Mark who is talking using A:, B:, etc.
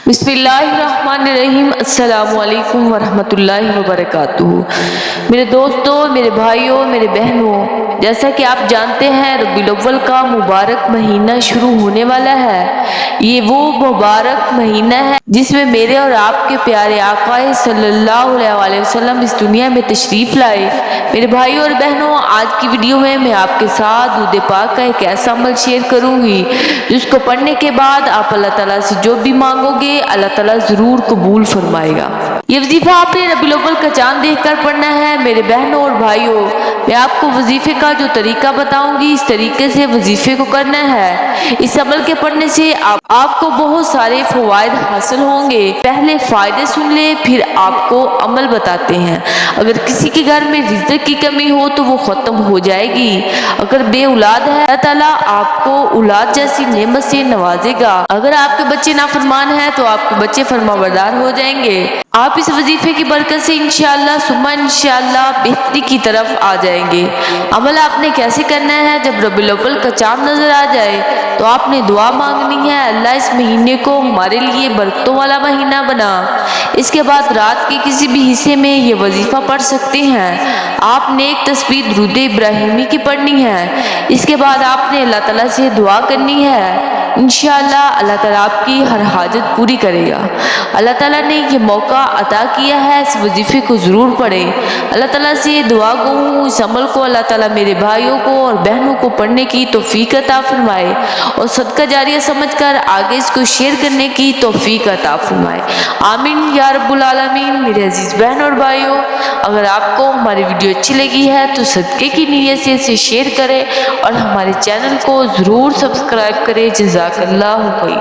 A: बिस्मिल्लाहिर्रहमानिर्रहीम। अस्सलामु अलैकुम वरहमतुल्लाहि वबरकातुहू। मेरे दोस्तों, मेरे भाइयों, मेरे बहनों, जैसा कि आप जानते हैं रबीउल अव्वल का मुबारक महीना शुरू होने वाला है। ये वो मुबारक महीना है जिसमें मेरे और आपके प्यारे आका सल्लल्लाहु अलैहि वसल्लम इस दुनिया में तशरीफ लाए। मेरे भाइयों और बहनों, आज की वीडियो में मैं आपके साथ दूध पाक का एक ऐसा अमल शेयर करूंगी जिसको पढ़ने के बाद आप अल्लाह ताला से जो भी मांगोगे अल्लाह ताला जरूर कबूल फरमाएगा। ये वजीफा आपने रबीउल अव्वल का चांद देखकर पढ़ना है। मेरे बहनों और भाइयों, मैं आपको वजीफे का जो तरीका बताऊंगी इस तरीके से वजीफे को करना है। इस अमल के पढ़ने से आपको बहुत सारे फवायद हासिल होंगे। पहले फायदे सुन ले, फिर आपको अमल बताते हैं। अगर किसी के घर में रिज़्क़ की कमी हो तो वो खत्म हो जाएगी। अगर बे औलाद है, अल्लाह ताला आपको औलाद जैसी नेमत से नवाजेगा। अगर आपके बच्चे नाफरमान हैं तो आपके बच्चे फरमाबरदार हो जाएंगे। आप इस वजीफे की बरकत से इंशाअल्लाह सुम्मा इंशाअल्लाह बेहतरी की तरफ आ जाएंगे। अमल आपने कैसे करना है? जब रबीउल अव्वल का चांद नजर आ जाए तो आपने दुआ मांगनी है, अल्लाह इस महीने को हमारे लिए बरकतों वाला महीना बना। इसके बाद रात के किसी भी हिस्से में ये वजीफा पढ़ सकते हैं। आपने एक तस्बीह दुरूद इब्राहिमी की पढ़नी है। इसके बाद आपने अल्लाह ताला से दुआ करनी है। इंशाअल्लाह अल्लाह ताला आपकी हर हाजत पूरी करेगा। अल्लाह ताला ने ये मौका अता किया है, इस वजीफे को ज़रूर पढ़ें। अल्लाह ताला से दुआ गो हूँ इस अमल को अल्लाह ताला मेरे भाइयों को और बहनों को पढ़ने की तौफीक अता फरमाए और सदका जारिया समझकर आगे इसको शेयर करने की तौफीक अता फरमाए। आमीन या रब्बुल आलमीन। मेरे अजीज बहन और भाइयों, अगर आपको हमारी वीडियो अच्छी लगी है तो सदके की नीयत से इसे शेयर करें और हमारे चैनल को ज़रूर सब्सक्राइब करें। जज़ाकल्लाहु खैर।